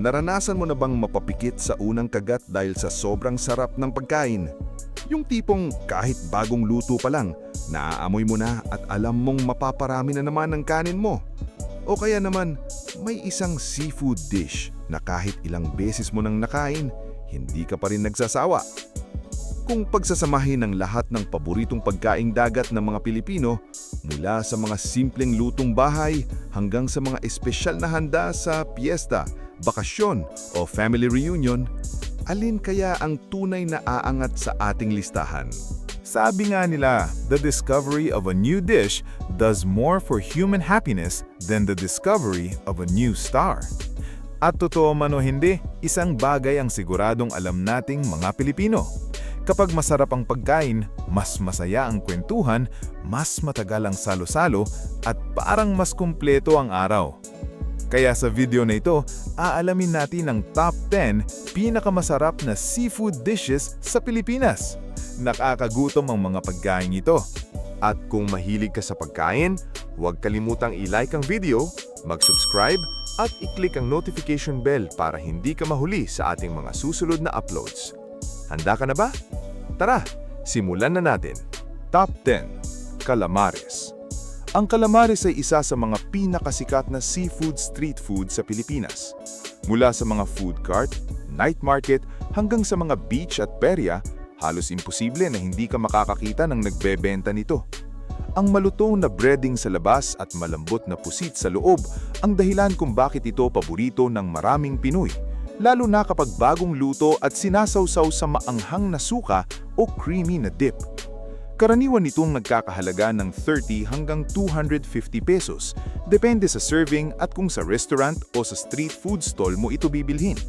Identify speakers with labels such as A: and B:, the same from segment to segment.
A: Naranasan mo na bang mapapikit sa unang kagat dahil sa sobrang sarap ng pagkain? Yung tipong kahit bagong luto pa lang, naaamoy mo na at alam mong mapaparami na naman ang kanin mo. O kaya naman, may isang seafood dish na kahit ilang beses mo nang nakain, hindi ka pa rin nagsasawa. Kung pagsasamahin ng lahat ng paboritong pagkaing dagat ng mga Pilipino, mula sa mga simpleng lutong bahay hanggang sa mga espesyal na handa sa piyesta, bakasyon o family reunion, alin kaya ang tunay na aangat sa ating listahan?
B: Sabi nga nila, the discovery of a new dish does more for human happiness than the discovery of a new star. At totoo man o hindi, isang bagay ang siguradong alam nating mga Pilipino. Kapag masarap ang pagkain, mas masaya ang kwentuhan, mas matagal ang salo-salo, at parang mas kumpleto ang araw. Kaya sa video na ito, aalamin natin ang top 10 pinakamasarap na seafood dishes sa Pilipinas. Nakakagutom ang mga pagkain ito.
C: At kung mahilig ka sa pagkain, huwag kalimutang i-like ang video, mag-subscribe, at i-click ang notification bell para hindi ka mahuli sa ating mga susunod na uploads. Handa ka na ba? Tara, simulan na natin. Top 10. Calamares. Ang calamares ay isa sa mga pinakasikat na seafood street food sa Pilipinas. Mula sa mga food cart, night market, hanggang sa mga beach at perya, halos imposible na hindi ka makakakita ng nagbebenta nito. Ang malutong na breading sa labas at malambot na pusit sa loob ang dahilan kung bakit ito paborito ng maraming Pinoy, lalo na kapag bagong luto at sinasawsaw sa maanghang na suka o creamy na dip. Karaniwan itong nagkakahalaga ng 30 hanggang 250 pesos, depende sa serving at kung sa restaurant o sa street food stall mo ito bibilhin.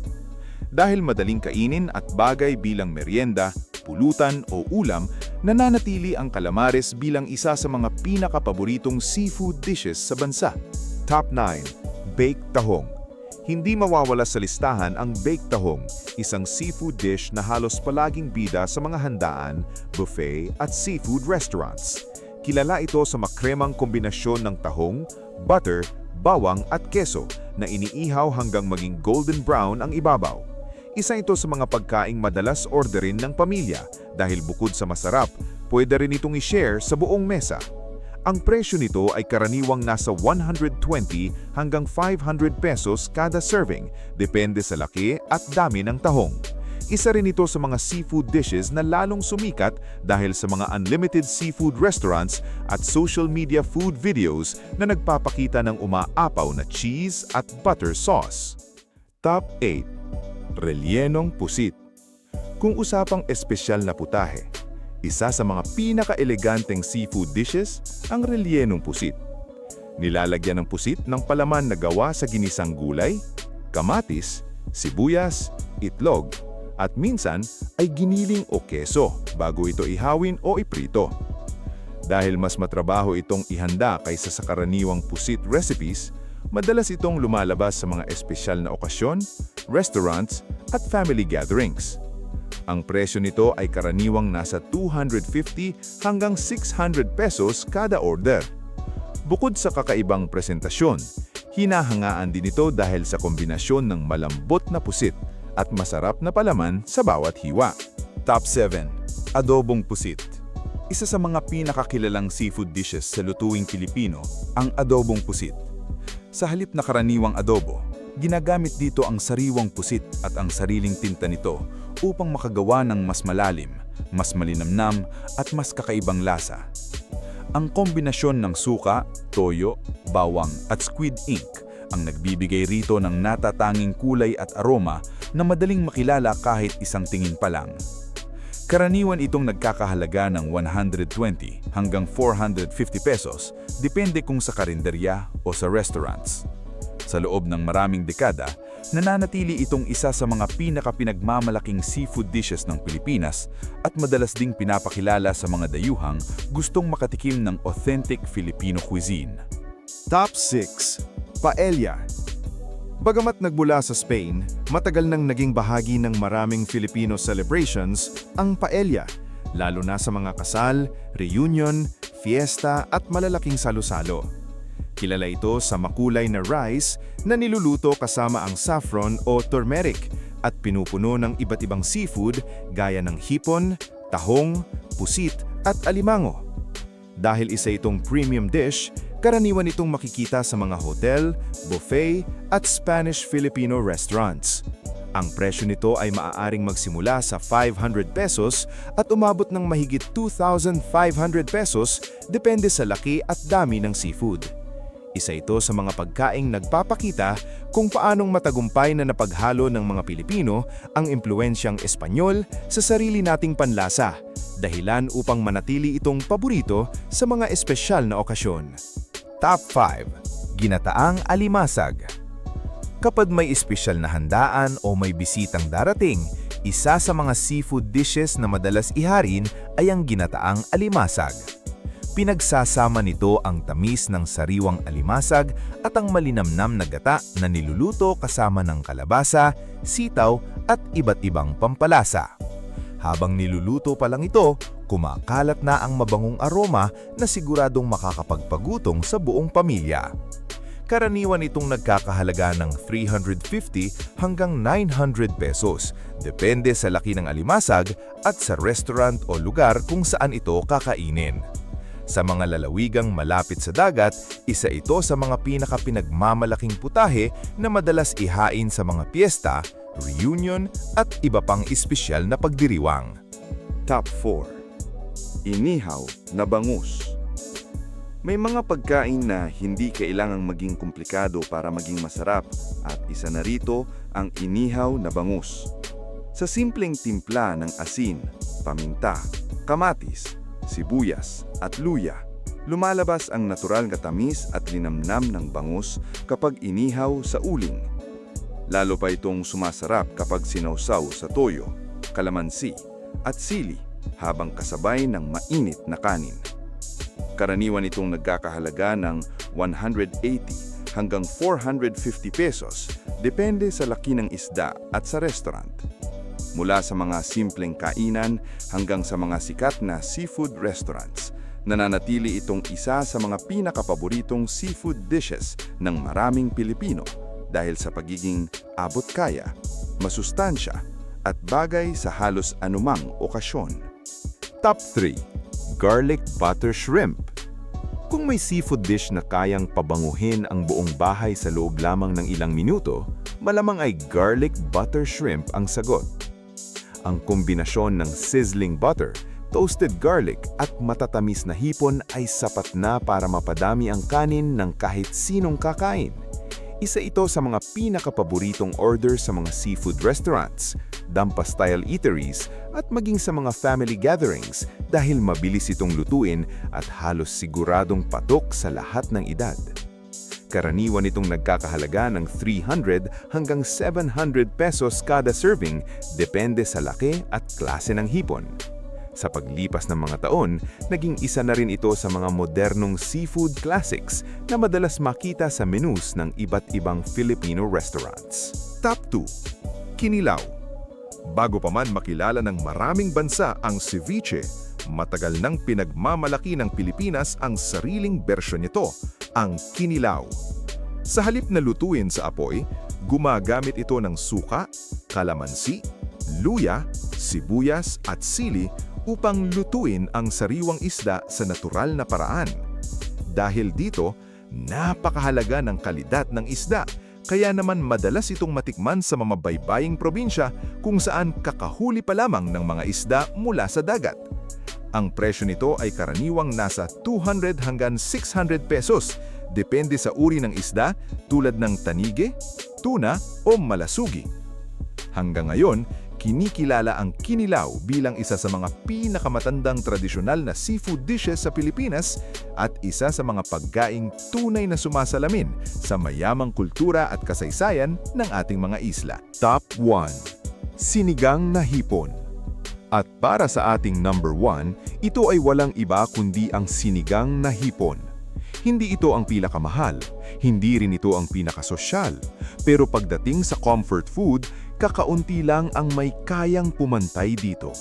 C: Dahil madaling kainin at bagay bilang merienda, pulutan o ulam, nananatili ang calamares bilang isa sa mga pinakapaboritong seafood dishes sa bansa. Top 9. Baked tahong. Hindi mawawala sa listahan ang baked tahong, isang seafood dish na halos palaging bida sa mga handaan, buffet at seafood restaurants. Kilala ito sa makremang kombinasyon ng tahong, butter, bawang at keso na iniihaw hanggang maging golden brown ang ibabaw. Isa ito sa mga pagkaing madalas orderin ng pamilya dahil bukod sa masarap, pwede rin itong i-share sa buong mesa. Ang presyo nito ay karaniwang nasa 120 hanggang 500 pesos kada serving, depende sa laki at dami ng tahong. Isa rin ito sa mga seafood dishes na lalong sumikat dahil sa mga unlimited seafood restaurants at social media food videos na nagpapakita ng umaapaw na cheese at butter sauce. Top 8. Rellenong pusit. Kung usapang espesyal na putahe, isa sa mga pinaka-eleganteng seafood dishes ang rellenong pusit. Nilalagyan ng pusit ng palaman na gawa sa ginisang gulay, kamatis, sibuyas, itlog, at minsan ay giniling o keso bago ito ihawin o iprito. Dahil mas matrabaho itong ihanda kaysa sa karaniwang pusit recipes, madalas itong lumalabas sa mga espesyal na okasyon, restaurants, at family gatherings. Ang presyo nito ay karaniwang nasa 250 hanggang 600 pesos kada order. Bukod sa kakaibang presentasyon, hinahangaan din ito dahil sa kombinasyon ng malambot na pusit at masarap na palaman sa bawat hiwa. Top 7. Adobong pusit. Isa sa mga pinakakilalang seafood dishes sa lutuing Pilipino, ang adobong pusit. Sa halip na karaniwang adobo, ginagamit dito ang sariwang pusit at ang sariling tinta nito upang makagawa ng mas malalim, mas malinamnam at mas kakaibang lasa. Ang kombinasyon ng suka, toyo, bawang at squid ink ang nagbibigay rito ng natatanging kulay at aroma na madaling makilala kahit isang tingin pa lang. Karaniwan itong nagkakahalaga ng 120 hanggang 450 pesos, depende kung sa karinderya o sa restaurants. Sa loob ng maraming dekada, nananatili itong isa sa mga pinakapinagmamalaking seafood dishes ng Pilipinas at madalas ding pinapakilala sa mga dayuhang gustong makatikim ng authentic Filipino cuisine. Top 6. Paella. Bagamat nagmula sa Spain, matagal nang naging bahagi ng maraming Filipino celebrations ang paella, lalo na sa mga kasal, reunion, fiesta at malalaking salo-salo.
B: Kilala ito sa makulay na rice na niluluto kasama ang saffron o turmeric at pinupuno ng iba't ibang seafood gaya ng hipon, tahong, pusit at alimango. Dahil isa itong premium dish, karaniwan itong makikita sa mga hotel, buffet at Spanish-Filipino restaurants. Ang presyo nito ay maaaring magsimula sa 500 pesos at umabot ng mahigit 2,500 pesos depende sa laki at dami ng seafood. Isa ito sa mga pagkaing nagpapakita kung paanong matagumpay na napaghalo ng mga Pilipino ang impluensyang Espanyol sa sarili nating panlasa, dahilan upang manatili itong paborito sa mga espesyal na okasyon.
D: Top 5. Ginataang alimasag. Kapag may espesyal na handaan o may bisitang darating, isa sa mga seafood dishes na madalas iharin ay ang ginataang alimasag. Pinagsasama nito ang tamis ng sariwang alimasag at ang malinamnam na gata na niluluto kasama ng kalabasa, sitaw at iba't ibang pampalasa. Habang niluluto pa lang ito, kumakalat na ang mabangong aroma na siguradong makakapagpagutong sa buong pamilya. Karaniwan itong nagkakahalaga ng 350 hanggang 900 pesos, depende sa laki ng alimasag at sa restaurant o lugar kung saan ito kakainin. Sa mga lalawigang malapit sa dagat, isa ito sa mga pinakapinagmamalaking putahe na madalas ihain sa mga piyesta, reunion at iba pang espesyal na pagdiriwang.
E: Top 4. Inihaw na bangus. May mga pagkain na hindi kailangang maging komplikado para maging masarap at isa na rito ang inihaw na bangus. Sa simpleng timpla ng asin, paminta, kamatis, sibuyas at luya, lumalabas ang natural na tamis at linamnam ng bangus kapag inihaw sa uling. Lalo pa itong sumasarap kapag sinawsaw sa toyo, kalamansi at sili habang kasabay ng mainit na kanin. Karaniwan itong nagkakahalaga ng 180 hanggang 450 pesos, depende sa laki ng isda at sa restaurant. Mula sa mga simpleng kainan hanggang sa mga sikat na seafood restaurants, nananatili itong isa sa mga pinakapaboritong seafood dishes ng maraming Pilipino dahil sa pagiging abot-kaya, masustansya at bagay sa halos anumang okasyon.
A: Top 3. Garlic butter shrimp. Kung may seafood dish na kayang pabanguhin ang buong bahay sa loob lamang ng ilang minuto, malamang ay garlic butter shrimp ang sagot. Ang kombinasyon ng sizzling butter, toasted garlic at matatamis na hipon ay sapat na para mapadami ang kanin ng kahit sinong kakain. Isa ito sa mga pinakapaboritong order sa mga seafood restaurants, dampa-style eateries at maging sa mga family gatherings dahil mabilis itong lutuin at halos siguradong patok sa lahat ng edad. Karaniwan itong nagkakahalaga ng 300 hanggang 700 pesos kada serving, depende sa laki at klase ng hipon. Sa paglipas ng mga taon, naging isa na rin ito sa mga modernong seafood classics na madalas makita sa menus ng iba't ibang Filipino restaurants.
C: Top 2. Kinilaw. Bago pa man makilala ng maraming bansa ang ceviche, matagal nang pinagmamalaki ng Pilipinas ang sariling bersyon nito, ang kinilaw. Sa halip na lutuin sa apoy, gumagamit ito ng suka, kalamansi, luya, sibuyas at sili upang lutuin ang sariwang isda sa natural na paraan. Dahil dito, napakahalaga ng kalidad ng isda, kaya naman madalas itong matikman sa mamabaybaying probinsya kung saan kakahuli pa lamang ng mga isda mula sa dagat. Ang presyo nito ay karaniwang nasa 200 hanggang 600 pesos, depende sa uri ng isda tulad ng tanige, tuna o malasugi. Hanggang ngayon, kinikilala ang kinilaw bilang isa sa mga pinakamatandang tradisyonal na seafood dishes sa Pilipinas at isa sa mga pagkaing tunay na sumasalamin sa mayamang kultura at kasaysayan ng ating mga isla.
A: Top 1. Sinigang na hipon. At para sa ating number 1, ito ay walang iba kundi ang sinigang na hipon. Hindi ito ang pinakamahal, hindi rin ito ang pinakasosyal, pero pagdating sa comfort food, kakaunti lang ang may kayang pumantay dito.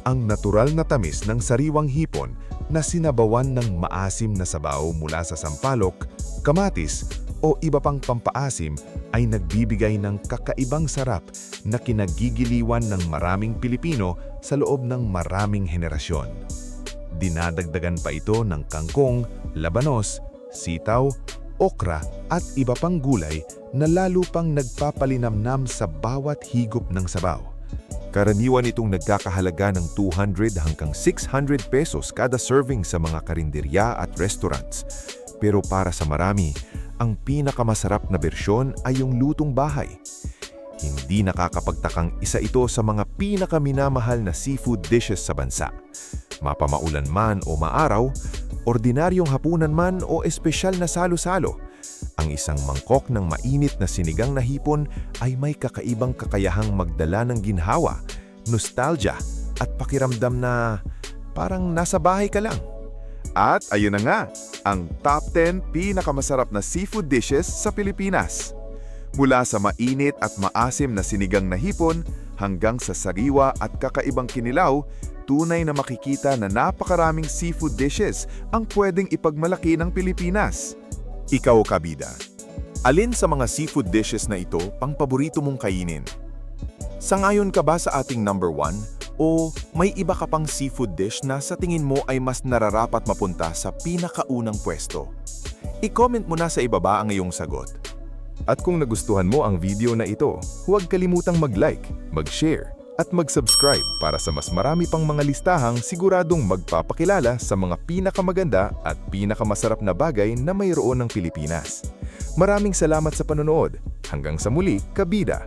A: Ang natural na tamis ng sariwang hipon na sinabawan ng maasim na sabaw mula sa sampalok,
B: kamatis o iba pang pampaasim ay nagbibigay ng kakaibang sarap na kinagigiliwan ng maraming Pilipino sa loob ng maraming henerasyon. Dinadagdagan pa ito ng kangkong, labanos, sitaw, okra at iba pang gulay na lalo pang nagpapalinamnam sa bawat higop ng sabaw.
C: Karaniwan itong nagkakahalaga ng 200 hanggang 600 pesos kada serving sa mga karinderya at restaurants. Pero para sa marami, ang pinakamasarap na bersyon ay yung lutong bahay. Hindi nakakapagtakang isa ito sa mga pinakaminamahal na seafood dishes sa bansa. Mapamaulan man o maaraw, ordinaryong hapunan man o espesyal na salo-salo, ang isang mangkok ng mainit na sinigang na hipon ay may kakaibang kakayahang magdala ng ginhawa, nostalgia at pakiramdam na parang nasa bahay ka lang.
B: At ayun na nga, ang top 10 pinakamasarap na seafood dishes sa Pilipinas. Mula sa mainit at maasim na sinigang na hipon hanggang sa sariwa at kakaibang kinilaw, tunay na makikita na napakaraming seafood dishes ang pwedeng ipagmalaki ng Pilipinas. Ikaw, kabida, alin sa mga seafood dishes na ito pang paborito mong kainin? Sangayon ka ba sa ating number 1 o may iba ka pang seafood dish na sa tingin mo ay mas nararapat mapunta sa pinakaunang pwesto? I-comment mo na sa ibaba ang iyong sagot.
C: At kung nagustuhan mo ang video na ito, huwag kalimutang mag-like, mag-share, at mag-subscribe para sa mas marami pang mga listahang siguradong magpapakilala sa mga pinakamaganda at pinakamasarap na bagay na mayroon ng Pilipinas. Maraming salamat sa panonood. Hanggang sa muli, kabida!